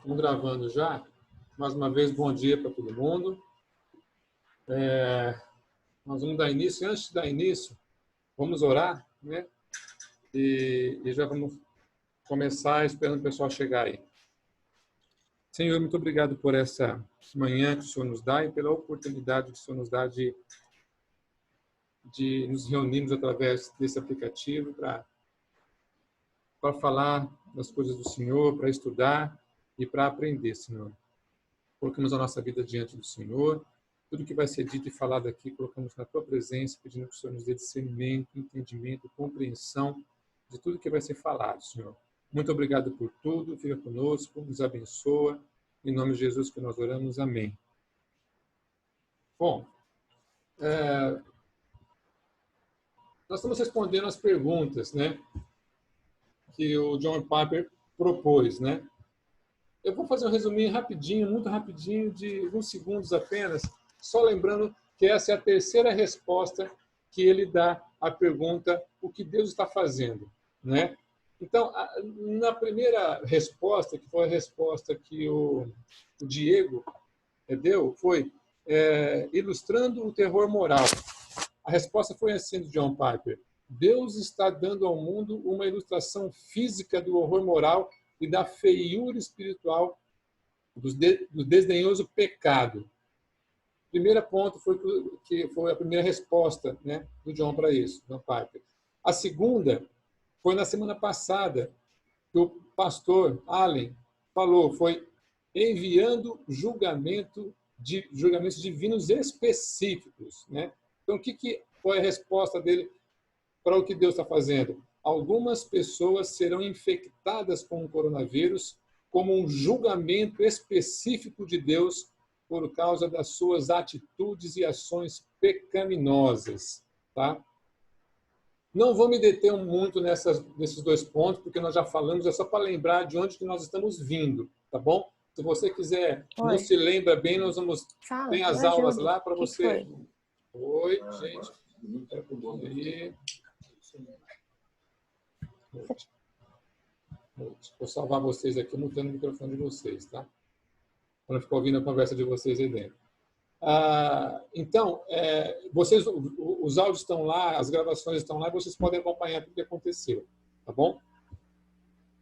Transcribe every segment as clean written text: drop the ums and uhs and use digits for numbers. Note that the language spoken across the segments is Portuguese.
Estamos gravando já. Mais uma vez, bom dia para todo mundo. Nós vamos dar início. Antes de dar início, vamos orar, né? E já vamos começar esperando o pessoal chegar aí. Senhor, muito obrigado por essa manhã que o Senhor nos dá e pela oportunidade que o Senhor nos dá de nos reunirmos através desse aplicativo para falar das coisas do Senhor, para estudar e para aprender, Senhor. Colocamos a nossa vida diante do Senhor. Tudo que vai ser dito e falado aqui, colocamos na Tua presença, pedindo que o Senhor nos dê discernimento, entendimento, compreensão de tudo que vai ser falado, Senhor. Muito obrigado por tudo. Fica conosco, nos abençoa. Em nome de Jesus que nós oramos. Amém. Bom, nós estamos respondendo as perguntas, né, que o John Piper propôs, né? Eu vou fazer um resuminho rapidinho, muito rapidinho, de uns segundos apenas, só lembrando que essa é a terceira resposta que ele dá à pergunta o que Deus está fazendo, né? Então, na primeira resposta, que foi a resposta que o Diego deu, foi ilustrando o terror moral. A resposta foi assim do John Piper: Deus está dando ao mundo uma ilustração física do horror moral e da feiura espiritual do desdenhoso pecado. O primeiro ponto foi a primeira resposta, né, do John para isso, John Piper. A segunda foi na semana passada, que o pastor Allen falou, foi enviando julgamentos divinos específicos, né? Então, o que foi a resposta dele para o que Deus está fazendo? Algumas pessoas serão infectadas com o coronavírus como um julgamento específico de Deus por causa das suas atitudes e ações pecaminosas, tá? Não vou me deter muito nesses dois pontos, porque nós já falamos, é só para lembrar de onde que nós estamos vindo, tá bom? Se você quiser, não se lembra bem, nós vamos... Tem as aulas lá para você... Oi, gente. Vou salvar vocês aqui, mutando o microfone de vocês, tá? Para não ficar ouvindo a conversa de vocês aí dentro. Então, os áudios estão lá, as gravações estão lá, e vocês podem acompanhar tudo o que aconteceu, tá bom?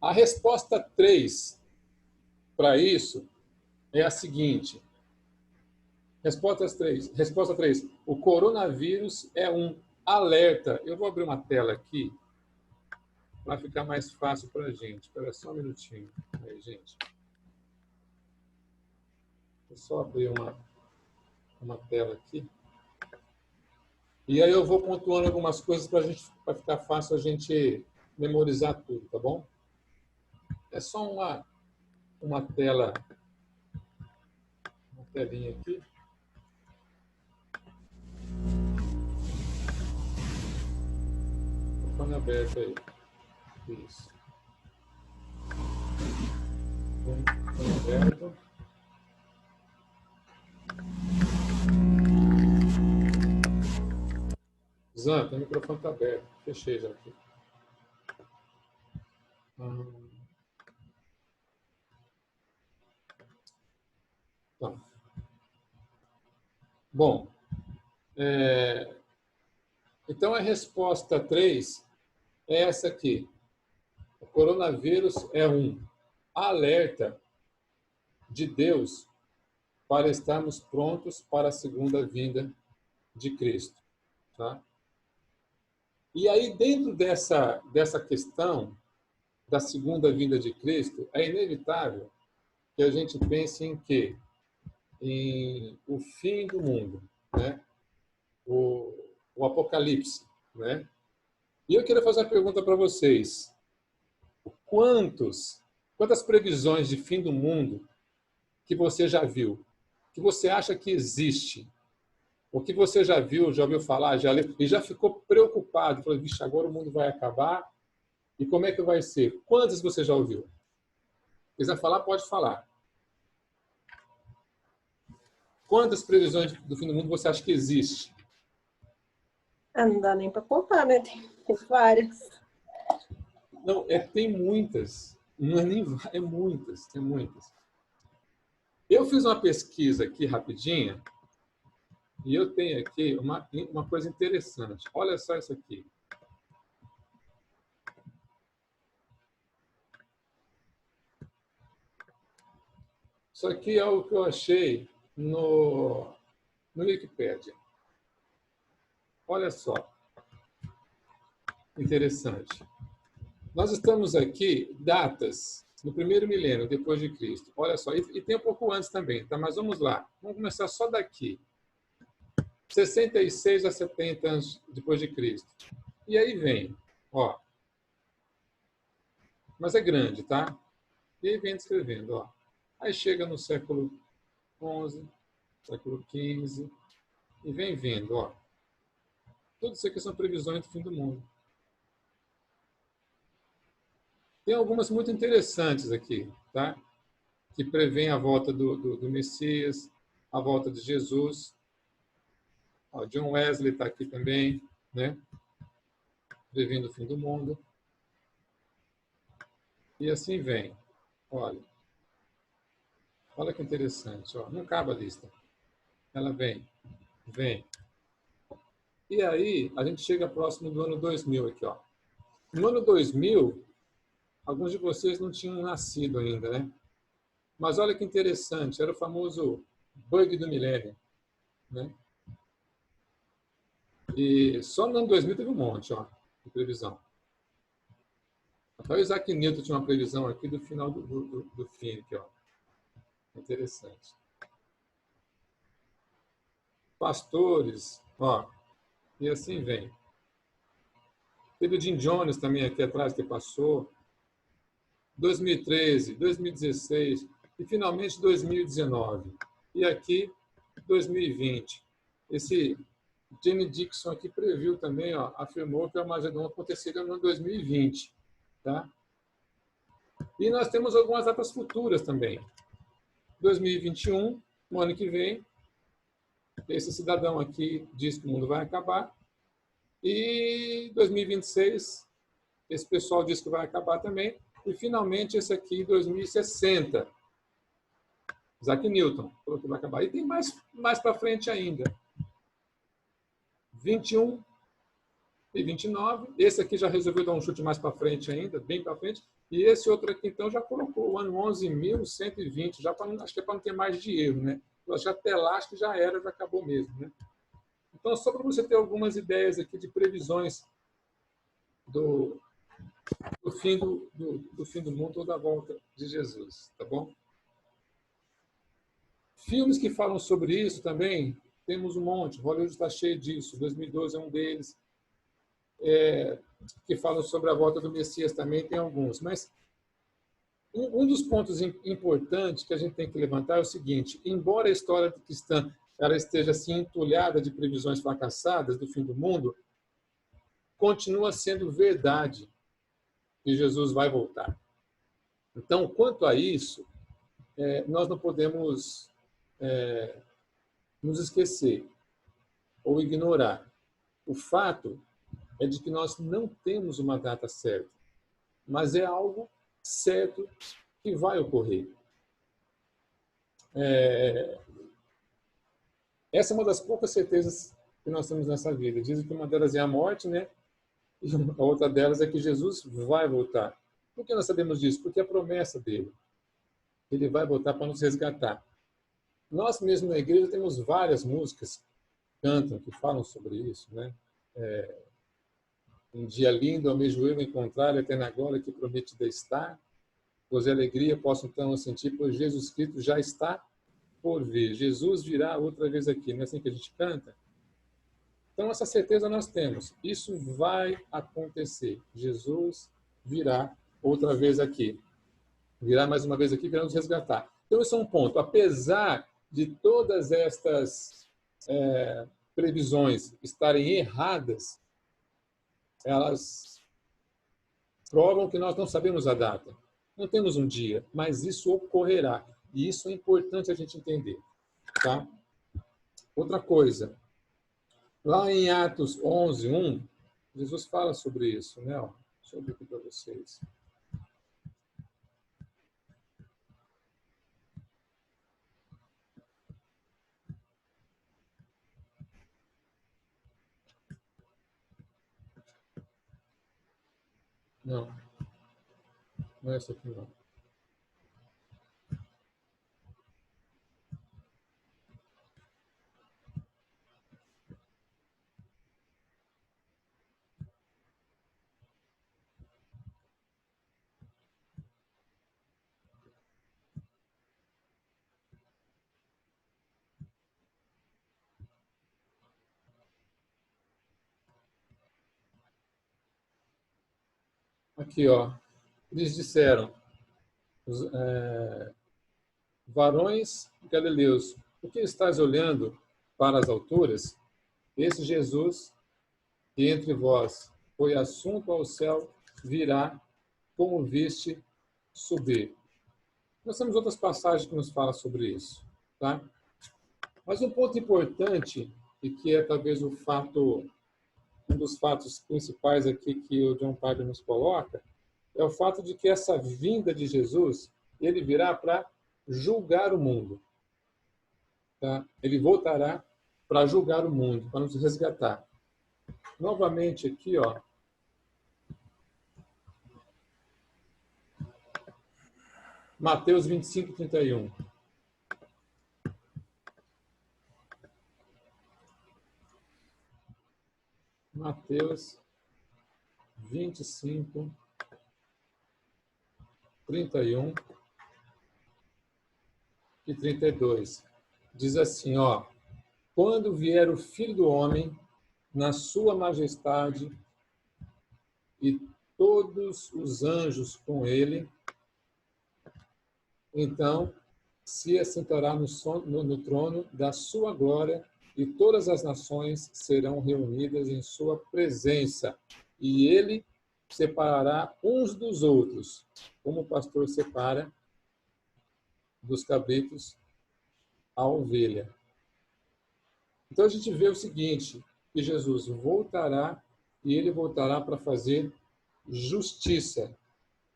A resposta 3 para isso é a seguinte. Resposta 3. O coronavírus é um alerta. Eu vou abrir uma tela aqui para ficar mais fácil para a gente. Espera só um minutinho. Aí, gente. Vou só abrir uma tela aqui. E aí eu vou pontuando algumas coisas para ficar fácil a gente memorizar tudo, tá bom? É só uma telinha aqui. Microfone aberto aí. Isso. Microfone aberto. Zan, o microfone está aberto. Fechei já aqui. Tá. Bom, então a resposta 3 é essa aqui. O coronavírus é um alerta de Deus para estarmos prontos para a segunda vinda de Cristo. Tá? E aí, dentro dessa questão da segunda vinda de Cristo, é inevitável que a gente pense em quê? Em o fim do mundo, né? O apocalipse, né? E eu queria fazer uma pergunta para vocês. Quantas previsões de fim do mundo que você já viu? Que você acha que existe? O que você já ouviu falar, já leu, e já ficou preocupado? Falou, vixe, agora o mundo vai acabar? E como é que vai ser? Quantas você já ouviu? Se quiser falar, pode falar. Quantas previsões do fim do mundo você acha que existe? Não dá nem para contar, né? Tem várias. Não, tem muitas. Não é nem várias, é muitas, tem muitas. Eu fiz uma pesquisa aqui rapidinha e eu tenho aqui uma coisa interessante. Olha só isso aqui. Isso aqui é o que eu achei no Wikipedia. Olha só, interessante. Nós estamos aqui, datas, no primeiro milênio depois de Cristo. Olha só, e tem um pouco antes também, tá? Mas vamos lá. Vamos começar só daqui. 66 a 70 anos depois de Cristo. E aí vem, ó. Mas é grande, tá? E aí vem descrevendo, ó. Aí chega no século XI, século XV, e vem vindo, ó. Tudo isso aqui são previsões do fim do mundo. Tem algumas muito interessantes aqui, tá? Que prevêem a volta do Messias, a volta de Jesus. Ó, John Wesley está aqui também, né? Prevendo o fim do mundo. E assim vem. Olha. Olha que interessante. Ó. Não acaba a lista. Ela vem, vem. E aí, a gente chega próximo do ano 2000 aqui, ó. No ano 2000, alguns de vocês não tinham nascido ainda, né? Mas olha que interessante, era o famoso bug do milênio, né? E só no ano 2000 teve um monte, ó, de previsão. Até o Isaac Newton tinha uma previsão aqui do final do fim, aqui, ó. Interessante. Pastores, ó, e assim vem. Teve o Jim Jones também aqui atrás que passou. 2013, 2016 e finalmente 2019. E aqui 2020. Esse Jamie Dixon aqui previu também, ó, afirmou que o Armagedon aconteceria no ano 2020, tá? E nós temos algumas datas futuras também. 2021, no ano que vem, esse cidadão aqui diz que o mundo vai acabar. E 2026, esse pessoal diz que vai acabar também. E, finalmente, esse aqui, 2060. Isaac Newton falou que vai acabar. E tem mais para frente ainda. 21 e 29. Esse aqui já resolveu dar um chute mais para frente ainda, bem para frente. E esse outro aqui, então, já colocou o ano 11.120. Já acho que é para não ter mais de erro, né? Eu acho que até lá, acho que já era, já acabou mesmo, né? Então, só para você ter algumas ideias aqui de previsões do fim do fim do mundo ou da volta de Jesus, tá bom? Filmes que falam sobre isso também, temos um monte. Hollywood está cheio disso. 2012 é um deles. Que falam sobre a volta do Messias também, tem alguns. Mas um dos pontos importantes que a gente tem que levantar é o seguinte: embora a história cristã ela esteja assim entulhada de previsões fracassadas do fim do mundo, continua sendo verdade que Jesus vai voltar. Então, quanto a isso, nós não podemos nos esquecer ou ignorar. O fato é de que nós não temos uma data certa, mas é algo certo que vai ocorrer. Essa é uma das poucas certezas que nós temos nessa vida. Dizem que uma delas é a morte, né? E a outra delas é que Jesus vai voltar. Por que nós sabemos disso? Porque é a promessa dele. Ele vai voltar para nos resgatar. Nós mesmo na igreja temos várias músicas que cantam, que falam sobre isso, né? Um dia lindo, almejo eu encontrar a eterna glória que prometida está, pois a alegria posso então sentir, pois Jesus Cristo já está por vir. Jesus virá outra vez aqui, não é assim que a gente canta? Então, essa certeza nós temos. Isso vai acontecer. Jesus virá outra vez aqui. Virá mais uma vez aqui, virá nos resgatar. Então, esse é um ponto. Apesar de todas estas previsões estarem erradas, elas provam que nós não sabemos a data. Não temos um dia, mas isso ocorrerá. E isso é importante a gente entender. Tá? Outra coisa. Lá em Atos 11, 1, Jesus fala sobre isso, né? Deixa eu ver aqui para vocês. Não, não é essa aqui, não. Aqui, ó. Eles disseram, os, varões galileus, por que estás olhando para as alturas? Esse Jesus que entre vós foi assunto ao céu virá como viste subir. Nós temos outras passagens que nos falam sobre isso, tá? Mas um ponto importante, e que é talvez um dos fatos principais aqui que o John Piper nos coloca, é o fato de que essa vinda de Jesus, ele virá para julgar o mundo. Tá? Ele voltará para julgar o mundo, para nos resgatar. Novamente aqui, ó. Mateus 25, 31. Mateus 25, 31 e 32. Diz assim, ó. Quando vier o Filho do Homem, na sua majestade, e todos os anjos com ele, então se assentará no trono da sua glória, e todas as nações serão reunidas em sua presença. E ele separará uns dos outros, como o pastor separa dos cabritos a ovelha. Então a gente vê o seguinte, que Jesus voltará, e ele voltará para fazer justiça,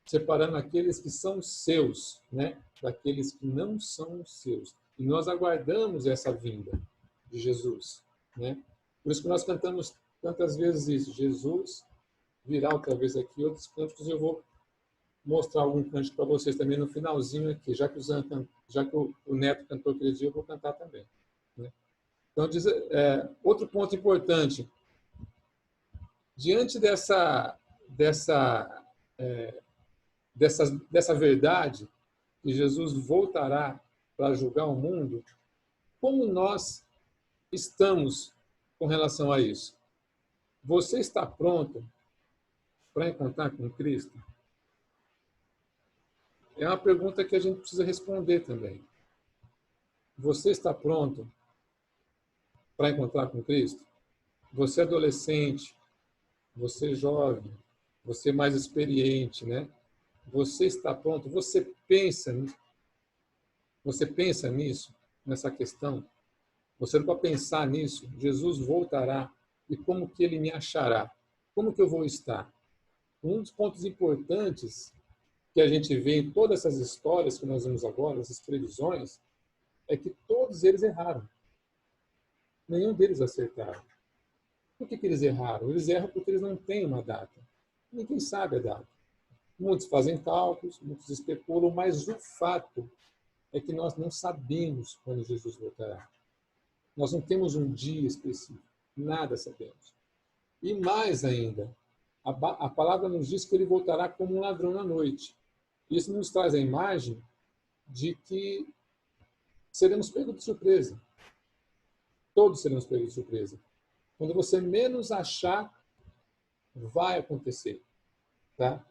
separando aqueles que são seus, né, daqueles que não são seus. E nós aguardamos essa vinda de Jesus, né? Por isso que nós cantamos tantas vezes isso. Jesus virá outra vez aqui. Outros cânticos eu vou mostrar algum cântico para vocês também no finalzinho aqui, já que o Neto cantou aquele dia, eu vou cantar também, né? Então, outro ponto importante, diante dessa verdade, que Jesus voltará para julgar o mundo, como nós estamos com relação a isso? Você está pronto para encontrar com Cristo? É uma pergunta que a gente precisa responder também. Você está pronto para encontrar com Cristo? Você adolescente, você jovem, você mais experiente, né? Você está pronto? Você pensa nisso, nessa questão? Você não pode pensar nisso? Jesus voltará e como que ele me achará? Como que eu vou estar? Um dos pontos importantes que a gente vê em todas essas histórias que nós vemos agora, essas previsões, é que todos eles erraram. Nenhum deles acertaram. Por que eles erraram? Eles erram porque eles não têm uma data. Ninguém sabe a data. Muitos fazem cálculos, muitos especulam, mas o fato é que nós não sabemos quando Jesus voltará. Nós não temos um dia específico. Nada sabemos. E mais ainda, a palavra nos diz que ele voltará como um ladrão na noite. Isso nos traz a imagem de que seremos pegos de surpresa. Todos seremos pegos de surpresa. Quando você menos achar, vai acontecer. Tá?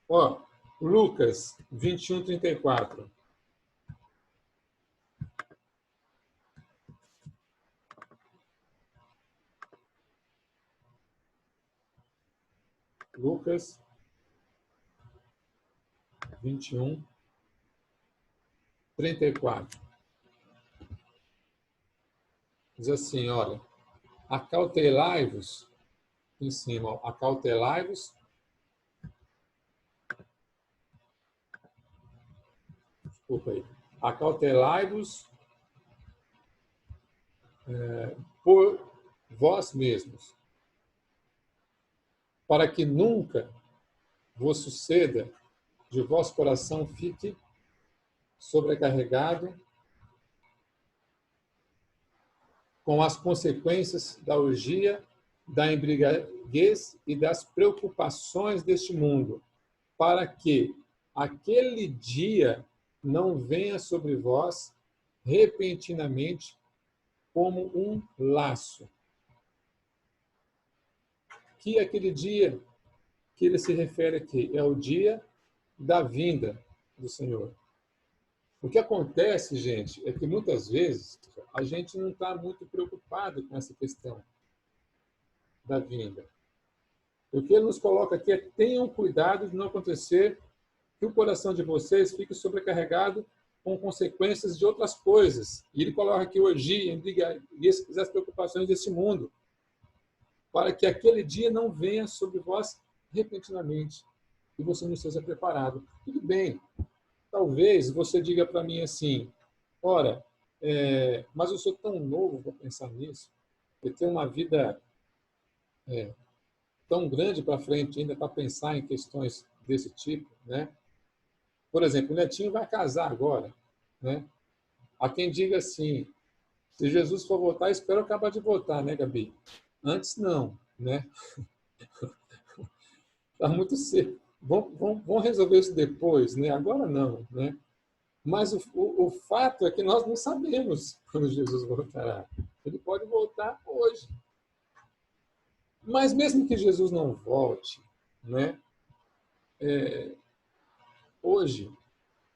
Ó, Lucas 21, 34. Lucas 21, 34. Diz assim, olha, acautelai-vos, em cima, ó, acautelai-vos, desculpa aí, acautelai-vos por vós mesmos, para que nunca vos suceda, de vosso coração fique sobrecarregado com as consequências da orgia, da embriaguez e das preocupações deste mundo, para que aquele dia não venha sobre vós repentinamente como um laço. Que aquele dia que ele se refere aqui é o dia da vinda do Senhor. O que acontece, gente, é que muitas vezes a gente não está muito preocupado com essa questão da vinda. O que ele nos coloca aqui é: tenham cuidado de não acontecer que o coração de vocês fique sobrecarregado com consequências de outras coisas. E ele coloca aqui orgia, embriaguez e as preocupações desse mundo, para que aquele dia não venha sobre vós repentinamente e você não esteja preparado. Tudo bem, talvez você diga para mim assim: ora, mas eu sou tão novo para pensar nisso, eu tenho uma vida tão grande para frente ainda para pensar em questões desse tipo, né? Por exemplo, o netinho vai casar agora, né? Há quem diga assim: se Jesus for voltar, espero acabar de voltar, né, Gabi? Antes não, né? Está muito cedo. Vão resolver isso depois, né? Agora não, né? Mas o fato é que nós não sabemos quando Jesus voltará. Ele pode voltar hoje. Mas mesmo que Jesus não volte, né? Hoje,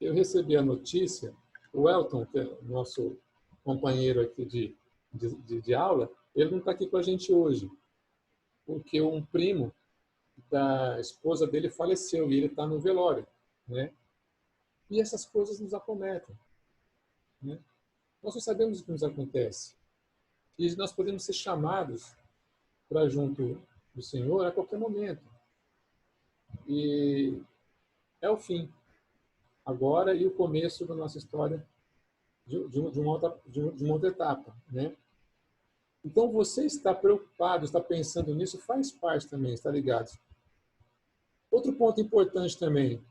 eu recebi a notícia, o Elton, que é o nosso companheiro aqui de aula, ele não está aqui com a gente hoje, porque um primo da esposa dele faleceu e ele está no velório, né? E essas coisas nos acometem, né? Nós não sabemos o que nos acontece. E nós podemos ser chamados para junto do Senhor a qualquer momento. E é o fim, agora, e o começo da nossa história de uma outra etapa, né? Então, você está preocupado, está pensando nisso, faz parte também, está ligado? Outro ponto importante também,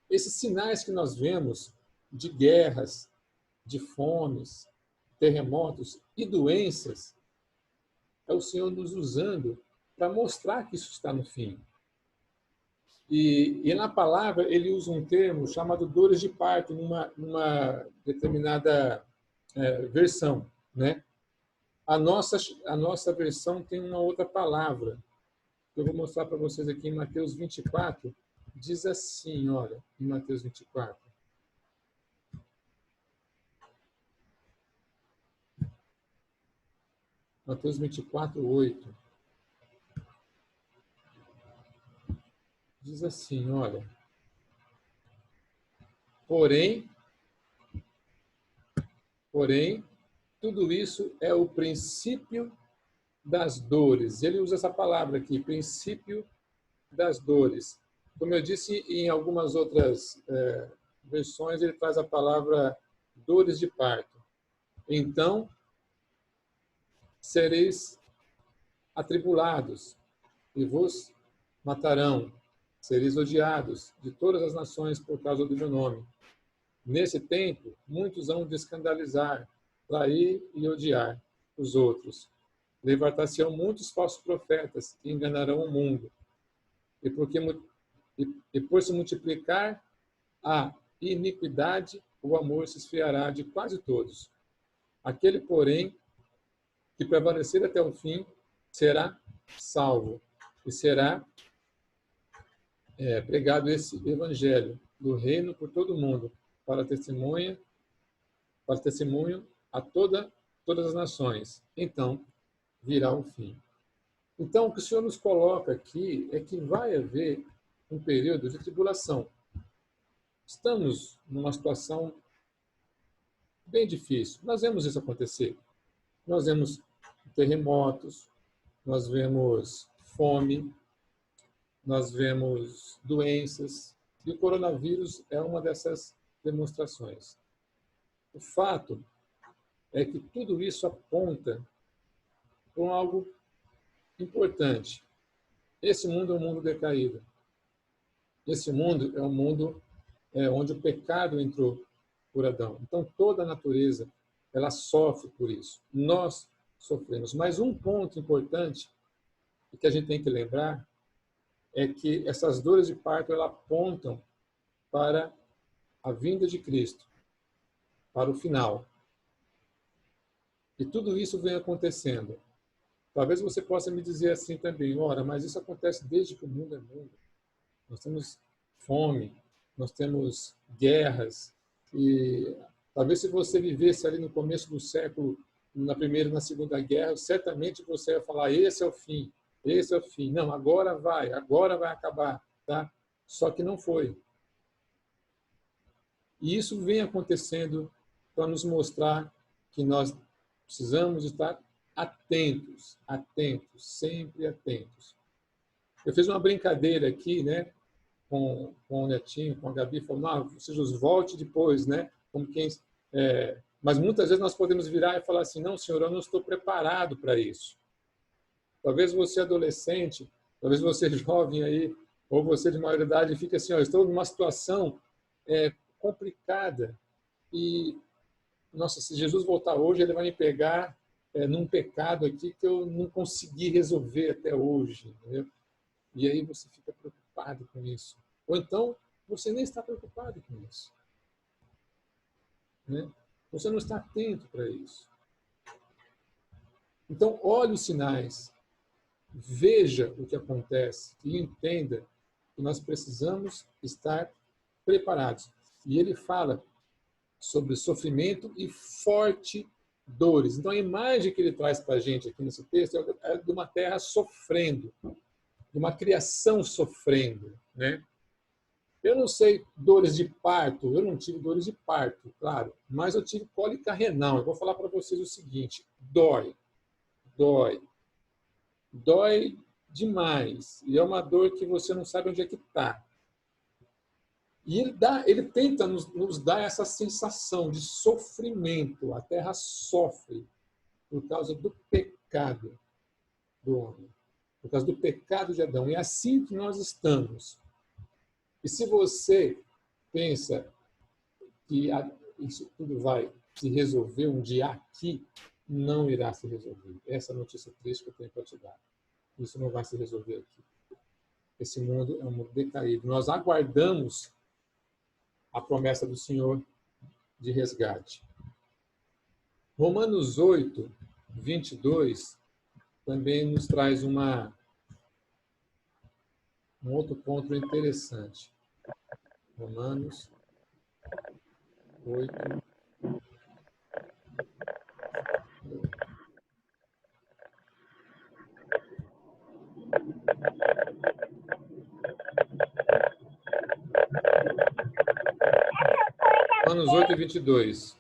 esses sinais que nós vemos de guerras, de fomes, terremotos e doenças, é o Senhor nos usando para mostrar que isso está no fim. E na palavra ele usa um termo chamado dores de parto, numa determinada versão, né? A nossa versão tem uma outra palavra, que eu vou mostrar para vocês aqui em Mateus 24, diz assim, olha, em Mateus 24. Mateus 24, 8. Diz assim, olha, porém, tudo isso é o princípio das dores. Ele usa essa palavra aqui, princípio das dores. Como eu disse, em algumas outras versões, ele traz a palavra dores de parto. Então, sereis atribulados e vos matarão. Sereis odiados de todas as nações por causa do meu nome. Nesse tempo, muitos hão de escandalizar, trair e odiar os outros. Levantar-se-ão muitos falsos profetas que enganarão o mundo. E por se multiplicar a iniquidade, o amor se esfriará de quase todos. Aquele, porém, que prevalecer até o fim, será salvo. E será pregado esse evangelho do reino por todo o mundo, para testemunho a todas as nações. Então, virá o fim. Então, o que o Senhor nos coloca aqui é que vai haver um período de tribulação. Estamos numa situação bem difícil. Nós vemos isso acontecer. Nós vemos terremotos, nós vemos fome, nós vemos doenças, e o coronavírus é uma dessas demonstrações. O fato é que tudo isso aponta para algo importante. Esse mundo é um mundo decaído. Esse mundo é um mundo onde o pecado entrou por Adão. Então, toda a natureza, ela sofre por isso. Nós sofremos. Mas um ponto importante que a gente tem que lembrar é que essas dores de parto, elas apontam para a vinda de Cristo, para o final. E tudo isso vem acontecendo. Talvez você possa me dizer assim também, ora, mas isso acontece desde que o mundo é mundo. Nós temos fome, nós temos guerras, e talvez se você vivesse ali no começo do século, na Primeira e na Segunda Guerra, certamente você ia falar, esse é o fim, esse é o fim. Não, agora vai acabar. Tá? Só que não foi. E isso vem acontecendo para nos mostrar que nós precisamos estar atentos, sempre atentos. Eu fiz uma brincadeira aqui, né, com o Netinho, com a Gabi, falando, vocês volte depois, né? Como quem, mas muitas vezes nós podemos virar e falar assim, não, senhor, eu não estou preparado para isso. Talvez você adolescente, talvez você jovem aí, ou você de maioridade, fique assim, estou numa situação complicada e, nossa, se Jesus voltar hoje, ele vai me pegar num pecado aqui que eu não consegui resolver até hoje, entendeu? E aí você fica preocupado com isso. Ou então, você nem está preocupado com isso. Né? Você não está atento para isso. Então, olhe os sinais, veja o que acontece e entenda que nós precisamos estar preparados. E ele fala sobre sofrimento e forte dores. Então, a imagem que ele traz para a gente aqui nesse texto é de uma terra sofrendo, de uma criação sofrendo, né? Eu não sei dores de parto, eu não tive dores de parto, claro, mas eu tive cólica renal. Eu vou falar para vocês o seguinte, dói demais, e é uma dor que você não sabe onde é que está. E ele tenta nos dar essa sensação de sofrimento. A terra sofre por causa do pecado do homem, por causa do pecado de Adão. É assim que nós estamos. E se você pensa que isso tudo vai se resolver um dia aqui, não irá se resolver. Essa é a notícia triste que eu tenho para te dar. Isso não vai se resolver aqui. Esse mundo é um mundo decaído. Nós aguardamos a promessa do Senhor de resgate. Romanos 8, 22, também nos traz um outro ponto interessante. Romanos 8. Romanos 8, 22.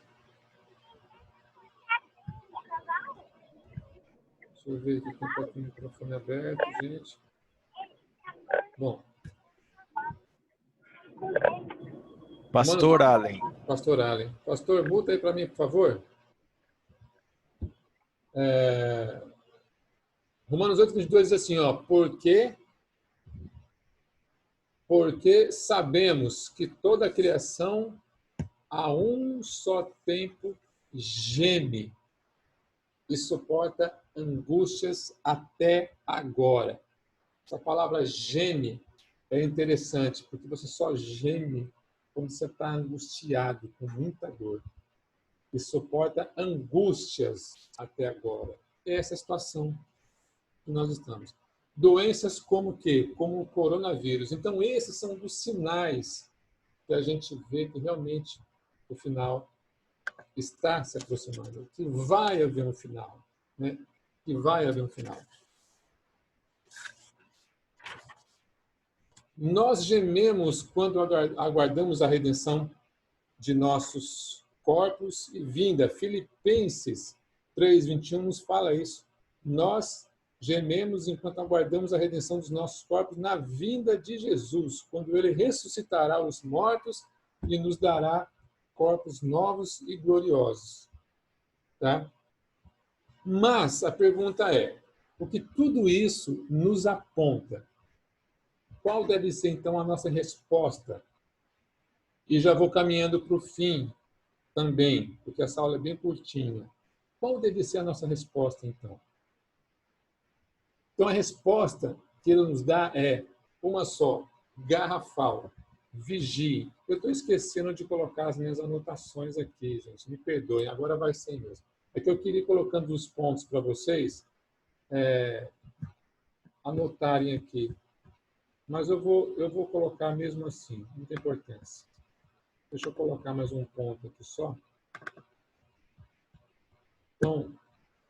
Deixa eu ver aqui, tem o microfone aberto, gente. Bom. Pastor Allen. Pastor Allen. Pastor, muta aí para mim, por favor. Romanos 8, 22 diz assim, porque sabemos que toda a criação a um só tempo geme e suporta angústias até agora. Essa palavra geme é interessante, porque você só geme quando você está angustiado, com muita dor. E suporta angústias até agora. Essa é a situação que nós estamos. Doenças como o quê? Como o coronavírus. Então, esses são os sinais que a gente vê que realmente o final está se aproximando, que vai haver um final, né? Que vai haver um final. Nós gememos quando aguardamos a redenção de nossos corpos e vinda. Filipenses 3:21 nos fala isso. Nós gememos enquanto aguardamos a redenção dos nossos corpos na vinda de Jesus, quando ele ressuscitará os mortos e nos dará corpos novos e gloriosos. Tá? Mas a pergunta é, o que tudo isso nos aponta? qual deve ser, então, a nossa resposta? E já vou caminhando para o fim também, porque essa aula é bem curtinha. Qual deve ser a nossa resposta, então? Então, a resposta que ele nos dá é uma só, garrafal. Vigie. Eu estou esquecendo de colocar as minhas anotações aqui, gente. Me perdoem, agora vai ser mesmo. É que eu queria ir colocando os pontos para vocês anotarem aqui. Mas eu vou colocar mesmo assim, muita importância. Deixa eu colocar mais um ponto aqui só. Então,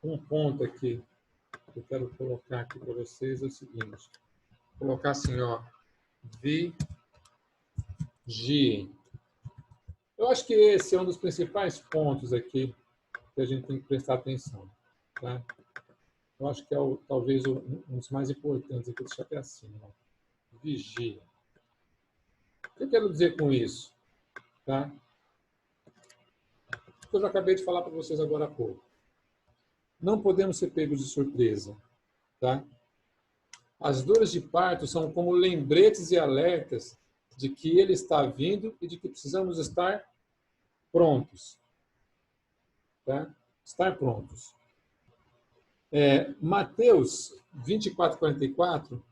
um ponto aqui que eu quero colocar aqui para vocês é o seguinte. Vou colocar assim, ó. Vigiem. Eu acho que esse é um dos principais pontos aqui que a gente tem que prestar atenção. Tá? Eu acho que é talvez um dos mais importantes aqui. Deixa eu até assim, ó. Vigia. O que eu quero dizer com isso? Tá? Eu já acabei de falar para vocês agora há pouco. Não podemos ser pegos de surpresa. Tá? As dores de parto são como lembretes e alertas de que ele está vindo e de que precisamos estar prontos. Tá? Estar prontos. Mateus 24:44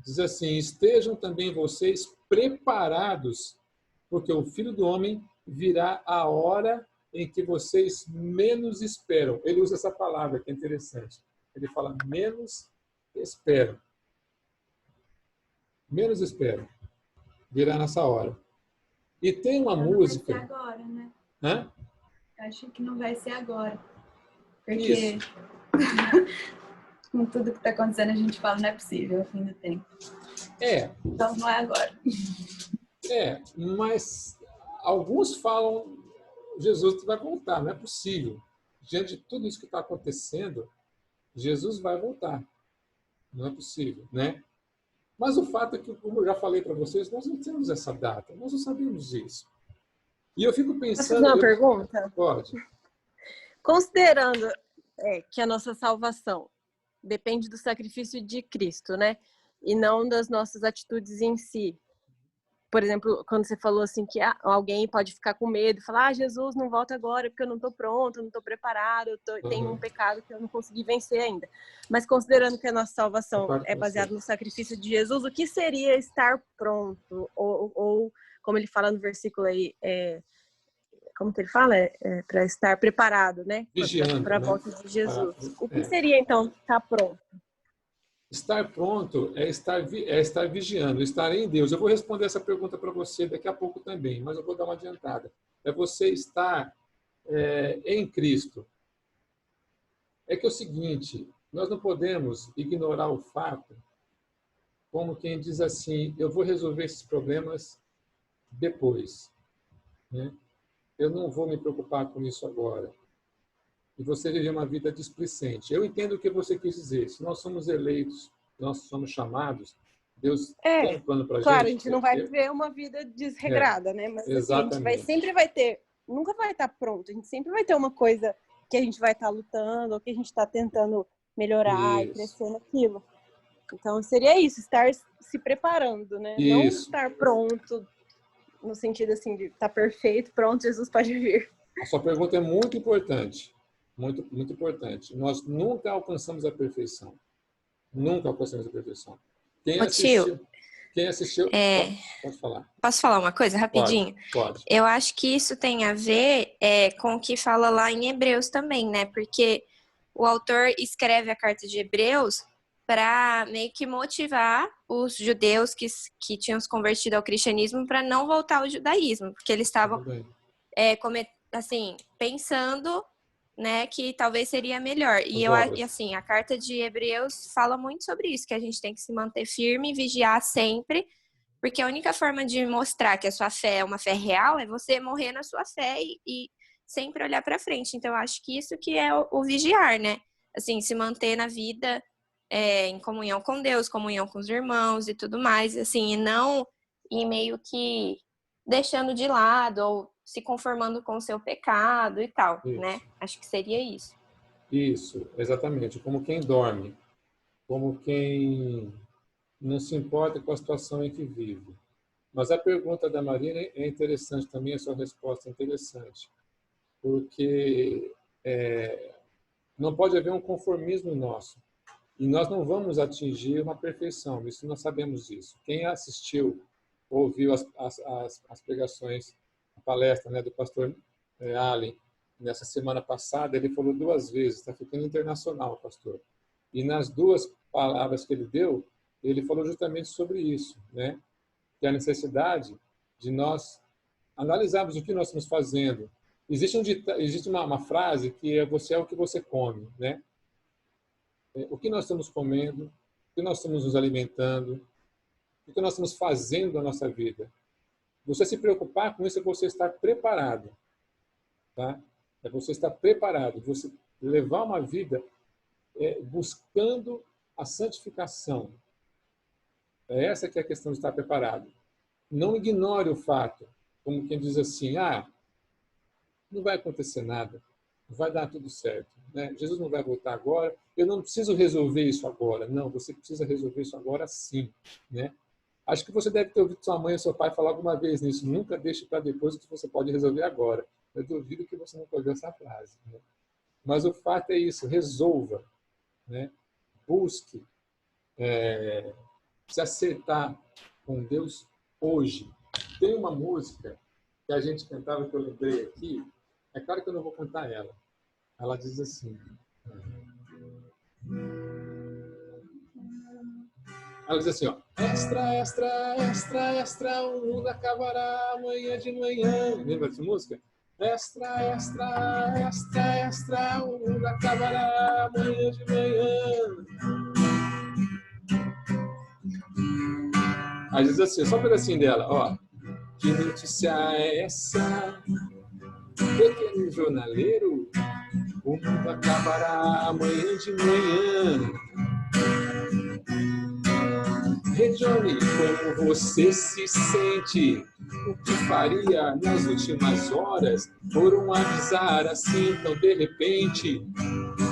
diz assim: estejam também vocês preparados, porque o Filho do Homem virá a hora em que vocês menos esperam. Ele usa essa palavra que é interessante. Ele fala menos esperam. Menos esperam. Virá nessa hora. E tem uma música... Não vai ser agora, né? Hã? Acho que não vai ser agora. Porque Isso. com tudo que está acontecendo, a gente fala, não é possível, o fim do tempo. Então não é agora. Mas alguns falam, Jesus vai voltar, não é possível. Diante de tudo isso que está acontecendo, Jesus vai voltar. Não é possível, né? Mas o fato é que, como eu já falei para vocês, nós não temos essa data, nós não sabemos isso. E eu fico pensando... Posso fazer uma pergunta? Pode. Considerando que a nossa salvação depende do sacrifício de Cristo, né? E não das nossas atitudes em si. Por exemplo, quando você falou assim que alguém pode ficar com medo, falar, Jesus, não volta agora porque eu não estou pronto, não estou preparado, tenho um pecado que eu não consegui vencer ainda. Mas considerando que a nossa salvação é baseada no sacrifício de Jesus, o que seria estar pronto? Ou como ele fala no versículo aí, como que ele fala? Para estar preparado, né? Vigiando, para a né? volta de Jesus. O que seria, então, estar pronto? Estar pronto é estar vigiando, estar em Deus. Eu vou responder essa pergunta para você daqui a pouco também, mas eu vou dar uma adiantada. É você estar em Cristo. É que é o seguinte, nós não podemos ignorar o fato, como quem diz assim, eu vou resolver esses problemas depois. Né? Eu não vou me preocupar com isso agora. E você viver uma vida displicente. Eu entendo o que você quis dizer. Se nós somos eleitos, nós somos chamados, Deus tem um plano para a gente. Claro, a gente não vai viver uma vida desregrada, né? Mas assim, a gente sempre vai ter, nunca vai estar pronto. A gente sempre vai ter uma coisa que a gente vai estar lutando, ou que a gente está tentando melhorar e crescer naquilo. Então, seria isso, estar se preparando, né? Isso. Não estar pronto, no sentido assim, de estar perfeito, pronto, Jesus pode vir. A sua pergunta é muito importante. Muito, muito importante. Nós nunca alcançamos a perfeição. Nunca alcançamos a perfeição. Quem assistiu pode falar. Posso falar uma coisa rapidinho? Pode. Eu acho que isso tem a ver com o que fala lá em Hebreus também, né? Porque o autor escreve a carta de Hebreus para meio que motivar os judeus que tinham se convertido ao cristianismo para não voltar ao judaísmo, porque eles estavam pensando, né, que talvez seria melhor. E assim, a carta de Hebreus fala muito sobre isso, que a gente tem que se manter firme e vigiar sempre, porque a única forma de mostrar que a sua fé é uma fé real é você morrer na sua fé e sempre olhar para frente. Então, eu acho que isso que é o vigiar, né? Assim, se manter na vida em comunhão com Deus, comunhão com os irmãos e tudo mais, assim, e não ir meio que deixando de lado ou se conformando com o seu pecado e tal, né? Acho que seria isso. Isso, exatamente. Como quem dorme, como quem não se importa com a situação em que vive. Mas a pergunta da Marina é interessante também, a sua resposta é interessante, porque não pode haver um conformismo nosso. E nós não vamos atingir uma perfeição, isso nós sabemos disso. Quem assistiu, ouviu as pregações, a palestra, né, do pastor Allen, nessa semana passada, ele falou 2 vezes, está ficando internacional, pastor. E nas 2 palavras que ele deu, ele falou justamente sobre isso, né? Que é a necessidade de nós analisarmos o que nós estamos fazendo. Existe uma frase que é: você é o que você come, né? O que nós estamos comendo, o que nós estamos nos alimentando, o que nós estamos fazendo na nossa vida. Você se preocupar com isso é você estar preparado, tá? É você estar preparado, você levar uma vida buscando a santificação. É essa que é a questão de estar preparado. Não ignore o fato, como quem diz assim: não vai acontecer nada, vai dar tudo certo, né? Jesus não vai voltar agora, eu não preciso resolver isso agora. Não, você precisa resolver isso agora sim, né? Acho que você deve ter ouvido sua mãe ou seu pai falar alguma vez nisso: nunca deixe para depois o que você pode resolver agora. Eu duvido que você nunca ouviu essa frase, né? Mas o fato é isso: resolva, né? Busque se acertar com Deus hoje. Tem uma música que a gente cantava, que eu lembrei aqui, é claro que eu não vou cantar ela. Ela diz assim: ó, extra, extra, extra, extra, o mundo acabará amanhã de manhã. Lembra dessa música? Extra, extra, extra, extra, o mundo acabará amanhã de manhã. Aí diz assim, só um pedacinho dela, ó. Que notícia é essa, pequeno jornaleiro? O mundo acabará amanhã de manhã. Hey Johnny, como você se sente? O que faria nas últimas horas? Foram avisar assim tão de repente.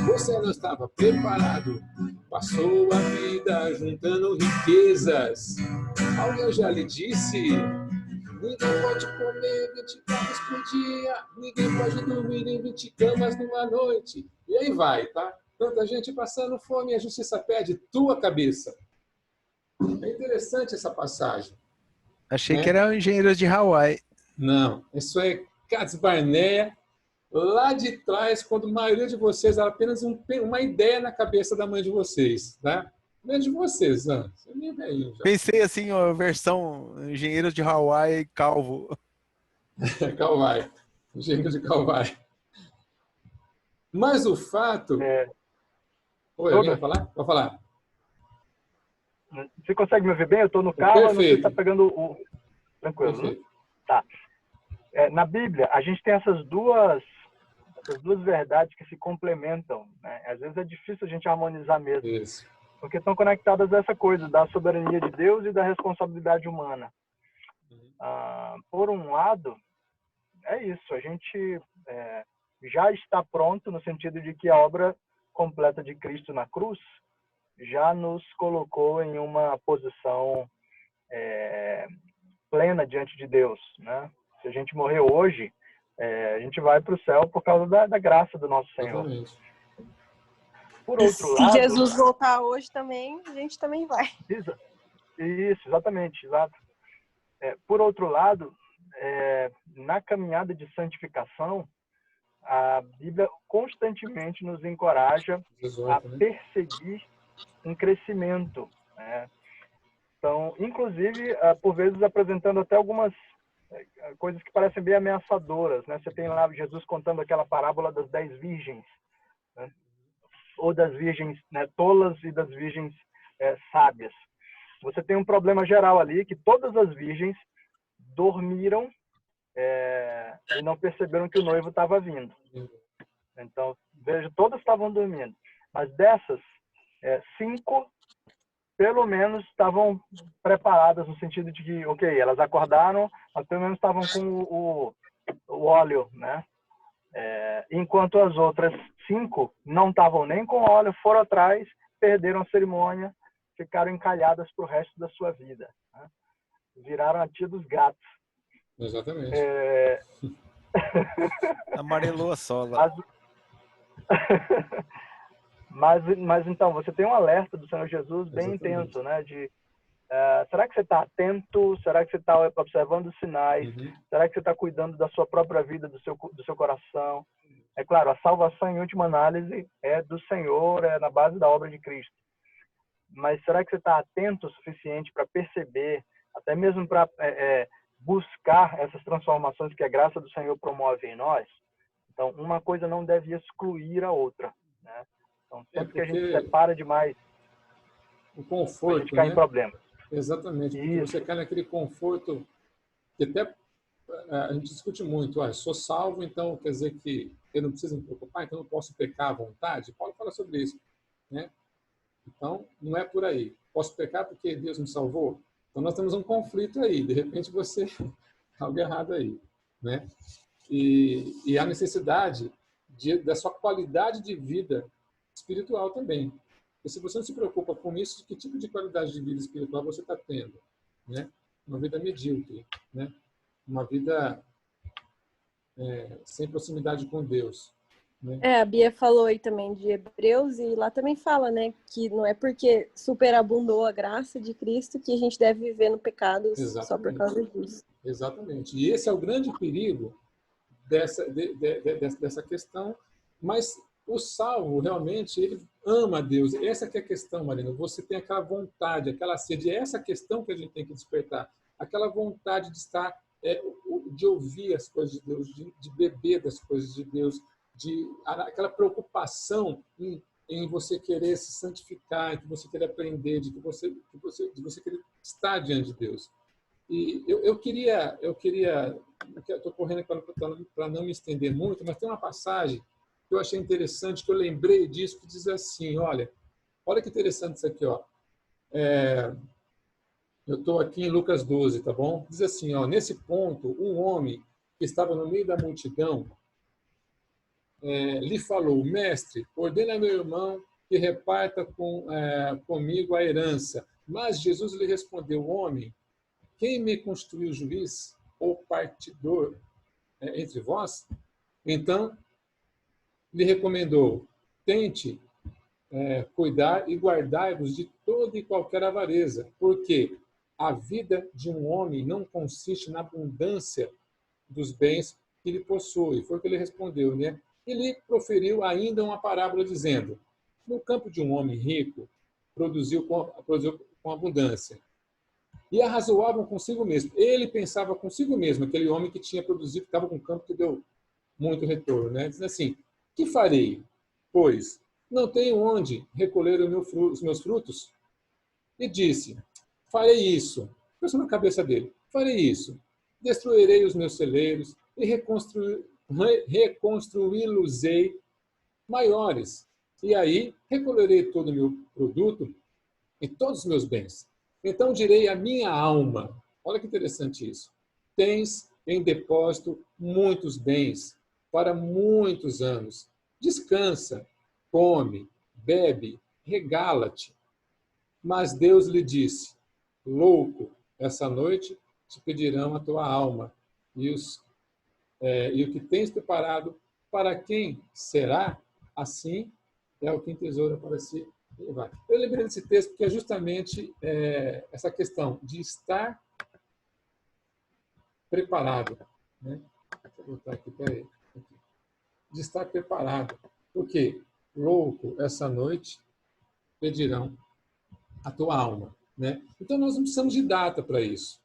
Você não estava preparado, passou a vida juntando riquezas. Alguém já lhe disse: ninguém pode comer 20 pratos por dia, ninguém pode dormir em 20 camas numa noite. E aí vai, tá? Tanta gente passando fome e a justiça pede tua cabeça. É interessante essa passagem. Achei que era Engenheiros de Hawaii. Não, isso é Cats Barnea, lá de trás, quando a maioria de vocês era apenas uma ideia na cabeça da mãe de vocês, tá? Mãe de vocês, né? Você nem velhinho já. Pensei assim, ó, versão Engenheiros de Hawaii calvo. Calvai. Engenheiro de Calvai. Mas o fato... Oi, alguém vai falar? Pode falar. Você consegue me ouvir bem? Eu estou no carro, não sei se está pegando o... Tranquilo, né? Tá. Na Bíblia, a gente tem essas duas verdades que se complementam, né? Às vezes é difícil a gente harmonizar mesmo. Isso. Porque estão conectadas a essa coisa da soberania de Deus e da responsabilidade humana. Por um lado, é isso. A gente já está pronto no sentido de que a obra completa de Cristo na cruz já nos colocou em uma posição plena diante de Deus, né? Se a gente morrer hoje, a gente vai para o céu por causa da graça do nosso Senhor. Exatamente. Por outro lado, se Jesus voltar hoje também, a gente também vai. Isso, exatamente, exato. Por outro lado, na caminhada de santificação, a Bíblia constantemente nos encoraja a perseguir um crescimento, né? Então, inclusive, por vezes apresentando até algumas coisas que parecem bem ameaçadoras, né? Você tem lá Jesus contando aquela parábola das 10 virgens, né? Ou das virgens, né, tolas e das virgens sábias. Você tem um problema geral ali, que todas as virgens dormiram e não perceberam que o noivo estava vindo. Então, veja, todas estavam dormindo. Mas dessas, 5, pelo menos, estavam preparadas no sentido de que, ok, elas acordaram, mas pelo menos estavam com o óleo, né? Enquanto as outras 5 não estavam nem com óleo, foram atrás, perderam a cerimônia ficaram encalhadas para o resto da sua vida, né? Viraram a tia dos gatos. Exatamente. Amarelou a sola. Mas então, você tem um alerta do Senhor Jesus bem Exatamente. intenso, né? Será que você está atento? Será que você está observando os sinais? Será que você está cuidando da sua própria vida, do seu coração? É claro, a salvação, em última análise, é do Senhor, é na base da obra de Cristo. Mas será que você está atento o suficiente para perceber, até mesmo para buscar essas transformações que a graça do Senhor promove em nós? Então, uma coisa não deve excluir a outra, né? Então, sempre que a gente separa demais, o conforto, a gente cai em problemas. Exatamente, porque você cai naquele conforto que até a gente discute muito. Sou salvo, então quer dizer que eu não preciso me preocupar, então eu não posso pecar à vontade? Paulo fala sobre isso, né? Então, não é por aí. Posso pecar porque Deus me salvou? Então, nós temos um conflito aí. De repente, você algo errado aí, né? E a necessidade da sua qualidade de vida espiritual também. E se você não se preocupa com isso, que tipo de qualidade de vida espiritual você está tendo, né? Uma vida medíocre, né? Uma vida sem proximidade com Deus, né? A Bia falou aí também de Hebreus, e lá também fala, né, que não é porque superabundou a graça de Cristo que a gente deve viver no pecado. Exatamente. Só por causa disso. Exatamente. E esse é o grande perigo dessa questão, mas o salvo, realmente, ele ama a Deus. Essa que é a questão, Marina. Você tem aquela vontade, aquela sede. É essa questão que a gente tem que despertar. Aquela vontade de estar, de ouvir as coisas de Deus, de beber das coisas de Deus, aquela preocupação em você querer se santificar, de você querer aprender, de você querer estar diante de Deus. E eu estou correndo para não me estender muito, mas tem uma passagem que eu achei interessante, que eu lembrei disso, que diz assim, olha que interessante isso aqui, ó. Eu estou aqui em Lucas 12, tá bom? Diz assim, ó, nesse ponto, um homem que estava no meio da multidão lhe falou, mestre, ordena a meu irmão que reparta comigo a herança. Mas Jesus lhe respondeu, homem, quem me constituiu juiz ou partidor entre vós? Então, lhe recomendou, tente cuidar e guardai-vos de toda e qualquer avareza, porque a vida de um homem não consiste na abundância dos bens que ele possui. Foi o que ele respondeu, né? Ele proferiu ainda uma parábola dizendo, no campo de um homem rico, produziu com abundância. E arrazoavam consigo mesmo. Ele pensava consigo mesmo, aquele homem que tinha produzido, que estava com um campo que deu muito retorno, né? Dizendo assim, que farei? Pois não tenho onde recolher os meus frutos. E disse, farei isso. Pensou na cabeça dele, farei isso. Destruirei os meus celeiros e reconstruí-los-ei maiores. E aí recolherei todo o meu produto e todos os meus bens. Então direi à minha alma, olha que interessante isso, tens em depósito muitos bens para muitos anos. Descansa, come, bebe, regala-te. Mas Deus lhe disse, louco, essa noite te pedirão a tua alma e o que tens preparado, para quem será? Assim é o que entesoura para si. Eu lembrei desse texto porque é justamente essa questão de estar preparado, né? Deixa eu botar aqui, peraí. De estar preparado. Porque, louco, essa noite pedirão a tua alma, né? Então, nós não precisamos de data para isso.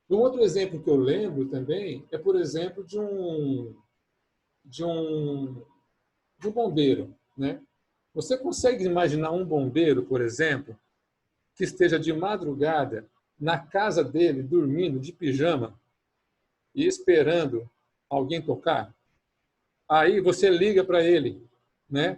Um outro exemplo que eu lembro também é, por exemplo, de um bombeiro, né? Você consegue imaginar um bombeiro, por exemplo, que esteja de madrugada na casa dele, dormindo de pijama e esperando alguém tocar? Aí você liga para ele, né?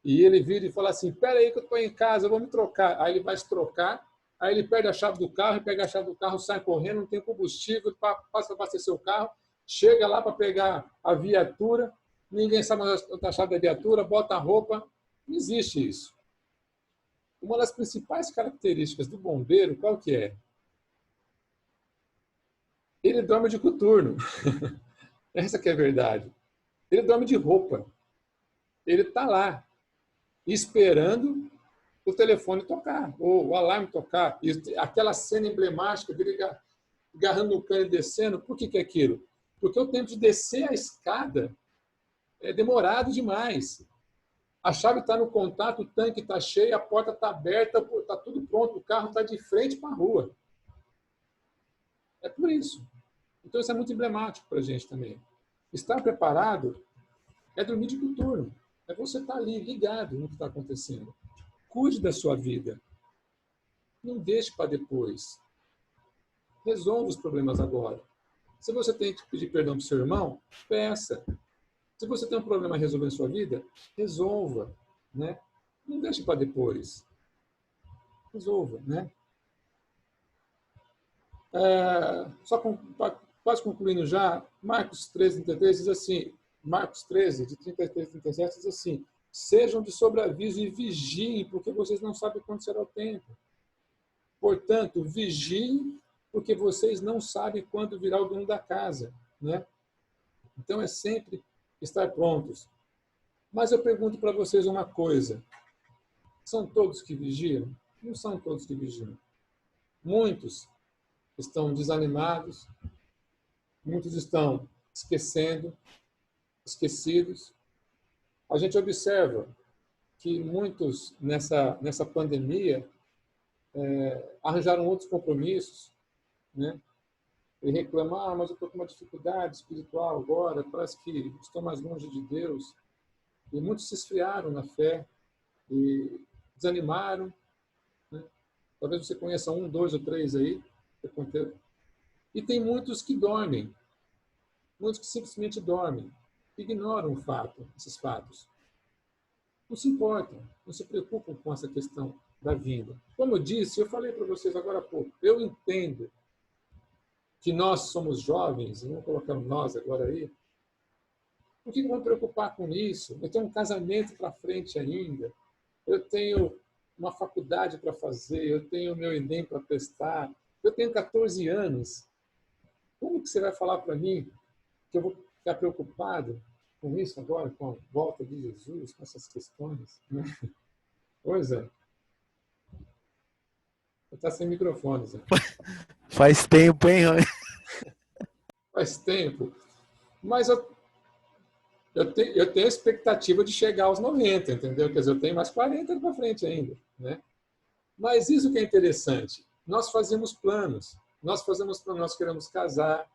E ele vira e fala assim, espera aí que eu estou em casa, eu vou me trocar. Aí ele vai se trocar, aí ele perde a chave do carro, pega a chave do carro, sai correndo, não tem combustível, passa para abastecer o carro, chega lá para pegar a viatura, ninguém sabe a chave da viatura, bota a roupa. Não existe isso. uma das principais características do bombeiro, qual que é? Ele dorme de coturno. Essa que é a verdade. Ele dorme de roupa. Ele está lá, esperando o telefone tocar, ou o alarme tocar. E aquela cena emblemática dele agarrando o cano e descendo, por que é aquilo? Porque o tempo de descer a escada é demorado demais. A chave está no contato, o tanque está cheio, a porta está aberta, está tudo pronto, o carro está de frente para a rua. É por isso. Então, isso é muito emblemático para a gente também. Estar preparado é dormir de coturno. É você estar ali, ligado no que está acontecendo. Cuide da sua vida. Não deixe para depois. Resolva os problemas agora. Se você tem que pedir perdão para o seu irmão, peça. Se você tem um problema a resolver na sua vida, resolva. Né? Não deixe para depois. Resolva. Né? Quase concluindo já, Marcos 13, 33 diz assim, Marcos 13, de 33 a 37, diz assim, sejam de sobreaviso e vigiem, porque vocês não sabem quando será o tempo. Portanto, vigiem, porque vocês não sabem quando virá o dono da casa. Né? Então, é sempre estar prontos. Mas eu pergunto para vocês uma coisa. São todos que vigiam? Não são todos que vigiam. Muitos estão desanimados, muitos estão esquecidos. A gente observa que muitos, nessa pandemia, arranjaram outros compromissos, né? E reclamam, mas eu estou com uma dificuldade espiritual agora, parece que estou mais longe de Deus. E muitos se esfriaram na fé e desanimaram. Né? Talvez você conheça 1, 2 ou 3 aí. E tem muitos que dormem. Muitos que simplesmente dormem. Ignoram o fato, esses fatos. Não se importam, não se preocupam com essa questão da vinda. Como eu disse, eu falei para vocês agora há pouco, eu entendo que nós somos jovens, vamos colocar nós agora aí, por que vamos preocupar com isso? Eu tenho um casamento para frente ainda, eu tenho uma faculdade para fazer, eu tenho o meu Enem para prestar, eu tenho 14 anos. Como que você vai falar para mim que eu vou ficar preocupado com isso agora, com a volta de Jesus, com essas questões? Né? Pois é. Está sem microfone, Zé. Faz tempo, hein, Rony? Faz tempo. Mas eu tenho a expectativa de chegar aos 90, entendeu? Quer dizer, eu tenho mais 40 para frente ainda. Né? Mas isso que é interessante. Nós fazemos planos. Nós queremos casar,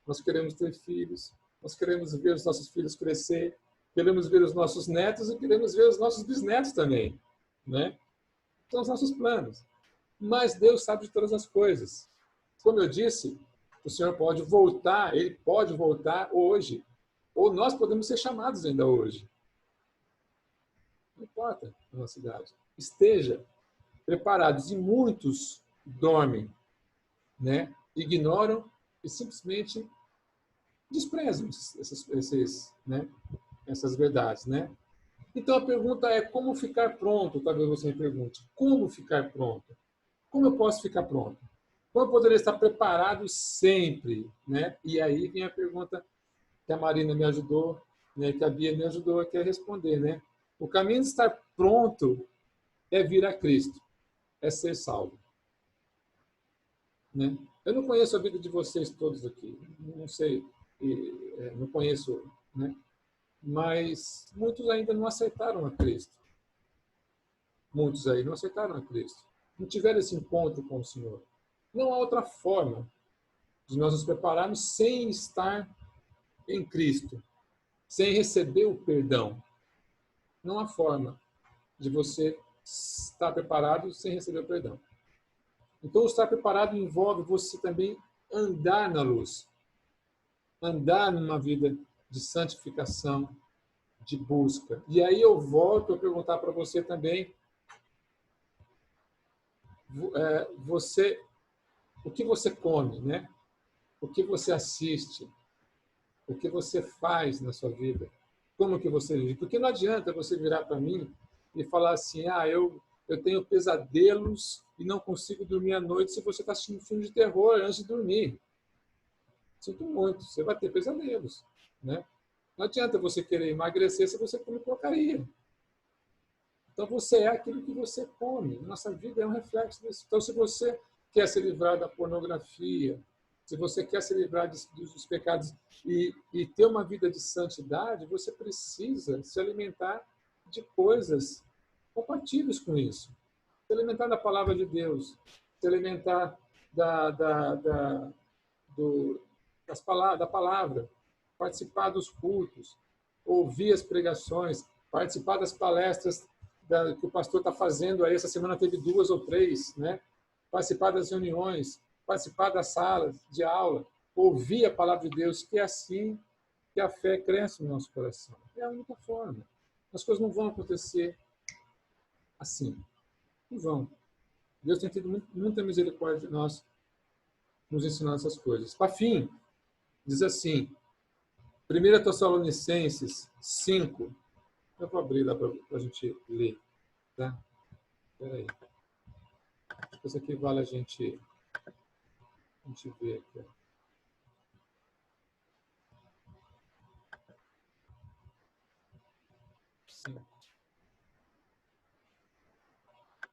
nós queremos ter filhos, nós queremos ver os nossos filhos crescer, queremos ver os nossos netos e queremos ver os nossos bisnetos também. Né? São os nossos planos. Mas Deus sabe de todas as coisas. Como eu disse, o Senhor pode voltar, Ele pode voltar hoje. Ou nós podemos ser chamados ainda hoje. Não importa a nossa idade. Esteja preparados. E muitos dormem, né? Ignoram e simplesmente desprezam essas verdades. Né? Então a pergunta é como ficar pronto? Talvez você me pergunte. Como ficar pronto? Como eu posso ficar pronto? Como eu poderia estar preparado sempre? Né? E aí vem a pergunta que a Marina me ajudou, né? Que a Bia me ajudou aqui a responder. Né? O caminho de estar pronto é vir a Cristo, é ser salvo. Né? Eu não conheço a vida de vocês todos aqui, não sei, não conheço, né? Mas muitos ainda não aceitaram a Cristo. Muitos aí não aceitaram a Cristo. Não tiveram esse encontro com o Senhor. Não há outra forma de nós nos prepararmos sem estar em Cristo, sem receber o perdão. Não há forma de você estar preparado sem receber o perdão. Então, estar preparado envolve você também andar na luz. Andar numa vida de santificação, de busca. E aí eu volto a perguntar para você também, o que você come, né? O que você assiste, o que você faz na sua vida, como que você vive. Porque não adianta você virar para mim e falar assim, eu Eu tenho pesadelos e não consigo dormir à noite se você está assistindo filme de terror antes de dormir. Sinto muito, você vai ter pesadelos, né? Não adianta você querer emagrecer se você come porcaria. Então, você é aquilo que você come. Nossa vida é um reflexo disso. Então, se você quer se livrar da pornografia, se você quer se livrar dos pecados e ter uma vida de santidade, você precisa se alimentar de coisas compatíveis com isso. Se alimentar da palavra de Deus, se alimentar da palavra, participar dos cultos, ouvir as pregações, participar das palestras que o pastor está fazendo aí. Essa semana teve 2 ou 3, né? Participar das reuniões, participar das salas de aula, ouvir a palavra de Deus, que é assim que a fé cresce no nosso coração. É a única forma. As coisas não vão acontecer assim. Não vão. Deus tem tido muita misericórdia de nós, nos ensinando essas coisas. Para fim, diz assim, 1 Tessalonicenses 5, eu vou abrir lá para a gente ler. Tá? Espera aí. Isso aqui vale a gente ver aqui. 5,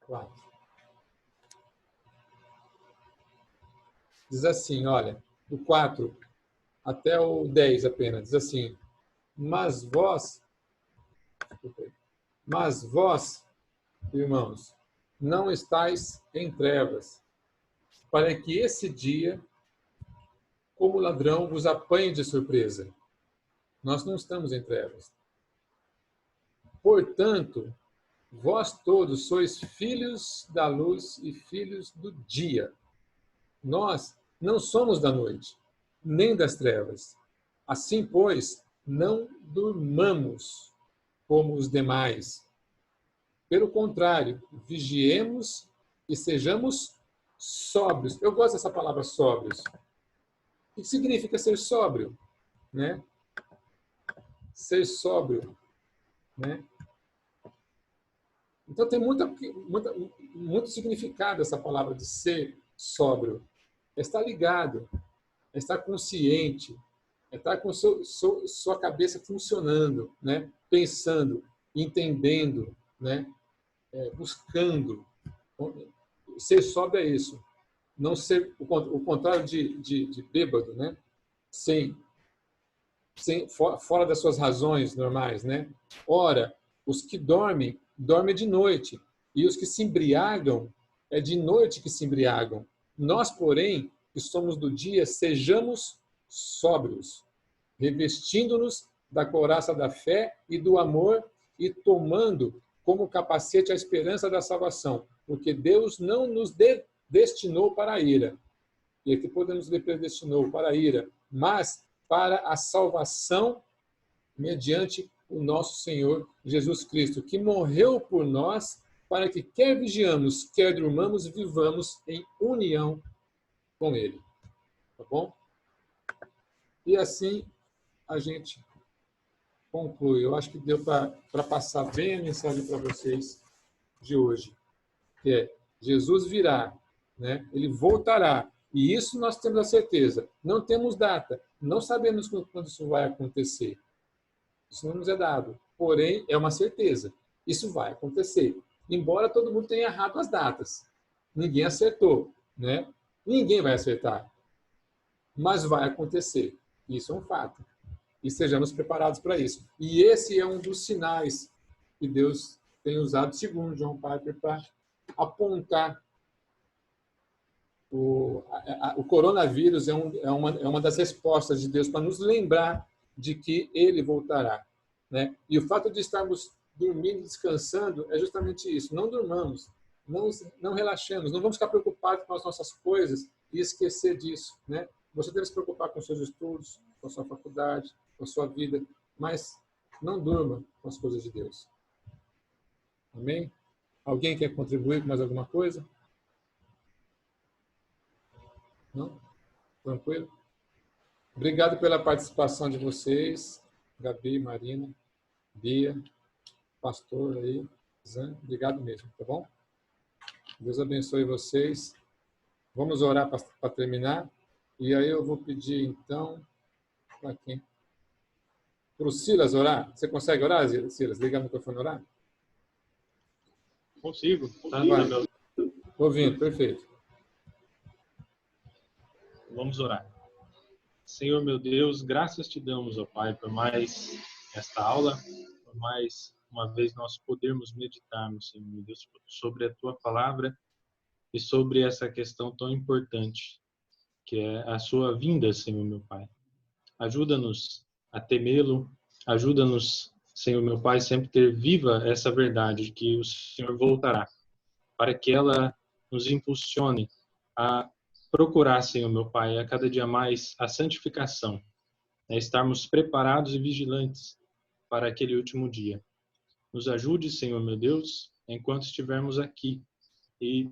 4. Diz assim, olha, do 4 até o 10 apenas, diz assim, mas vós, irmãos, não estáis em trevas, para que esse dia, como ladrão, vos apanhe de surpresa. Nós não estamos em trevas. Portanto, vós todos sois filhos da luz e filhos do dia. Nós não somos da noite, nem das trevas. Assim, pois, não durmamos como os demais. Pelo contrário, vigiemos e sejamos sóbrios. Eu gosto dessa palavra sóbrios. O que significa ser sóbrio? Né? Ser sóbrio. Né? Então, tem muito significado essa palavra de ser sóbrio. É estar ligado, é estar consciente, é estar com sua cabeça funcionando, né? Pensando, entendendo, né? Buscando. Ser sóbrio é isso. Não ser o contrário de bêbado, né? Fora das suas razões normais, né? Ora, os que dormem de noite, e os que se embriagam, é de noite que se embriagam. Nós, porém, que somos do dia, sejamos sóbrios, revestindo-nos da couraça da fé e do amor e tomando como capacete a esperança da salvação, porque Deus não nos destinou para a ira. E aqui podemos ler predestinou para a ira, mas para a salvação mediante o nosso Senhor Jesus Cristo, que morreu por nós para que quer vigiamos, quer durmamos, vivamos em união com Ele. Tá bom? E assim a gente conclui. Eu acho que deu para passar bem a mensagem para vocês de hoje, que é Jesus virá, né? Ele voltará. E isso nós temos a certeza. Não temos data, não sabemos quando isso vai acontecer. Isso não nos é dado. Porém, é uma certeza. Isso vai acontecer. Embora todo mundo tenha errado as datas. Ninguém acertou, né? Ninguém vai acertar. Mas vai acontecer. Isso é um fato. E sejamos preparados para isso. E esse é um dos sinais que Deus tem usado, segundo John Piper, para apontar o coronavírus é uma das respostas de Deus para nos lembrar de que Ele voltará, né? E o fato de estarmos dormindo, descansando, é justamente isso. Não durmamos, não relaxemos, não vamos ficar preocupados com as nossas coisas e esquecer disso, né? Você deve se preocupar com seus estudos, com a sua faculdade, com a sua vida, mas não durma com as coisas de Deus. Amém? Alguém quer contribuir com mais alguma coisa? Não? Tranquilo? Obrigado pela participação de vocês, Gabi, Marina, Bia, pastor aí, Zan. Obrigado mesmo, tá bom? Deus abençoe vocês. Vamos orar para terminar. E aí eu vou pedir, então, para quem? Para o Silas orar. Você consegue orar, Silas? Liga o microfone e orar? Consigo. Tá, ouvindo, perfeito. Vamos orar. Senhor, meu Deus, graças te damos, ó Pai, por mais esta aula, por mais uma vez nós podermos meditarmos, Senhor, meu Deus, sobre a tua palavra e sobre essa questão tão importante, que é a sua vinda, Senhor, meu Pai. Ajuda-nos a temê-lo, ajuda-nos, Senhor, meu Pai, sempre ter viva essa verdade de que o Senhor voltará, para que ela nos impulsione a procurar, Senhor, meu Pai, a cada dia mais a santificação, estarmos preparados e vigilantes para aquele último dia. Nos ajude, Senhor, meu Deus, enquanto estivermos aqui. E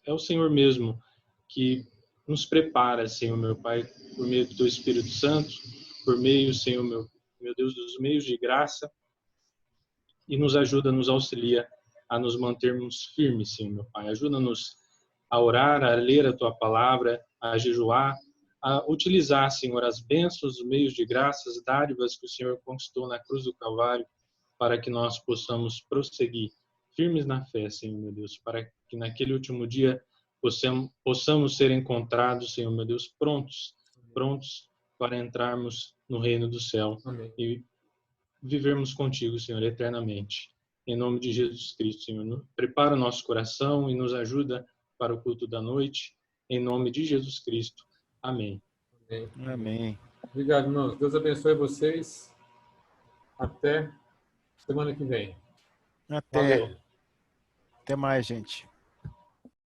é o Senhor mesmo que nos prepara, Senhor, meu Pai, por meio do teu Espírito Santo, por meio, Senhor, meu Deus, dos meios de graça, e nos ajuda, nos auxilia a nos mantermos firmes, Senhor, meu Pai. Ajuda-nos a orar, a ler a tua palavra, a jejuar, a utilizar, Senhor, as bênçãos, os meios de graças, dádivas que o Senhor conquistou na cruz do Calvário, para que nós possamos prosseguir firmes na fé, Senhor, meu Deus, para que naquele último dia possamos ser encontrados, Senhor, meu Deus, prontos para entrarmos no reino do céu. Amém. E vivermos contigo, Senhor, eternamente. Em nome de Jesus Cristo, Senhor, prepara o nosso coração e nos ajuda para o culto da noite. Em nome de Jesus Cristo. Amém. Amém. Amém. Obrigado, irmãos. Deus abençoe vocês. Até semana que vem. Até. Valeu. Até mais, gente.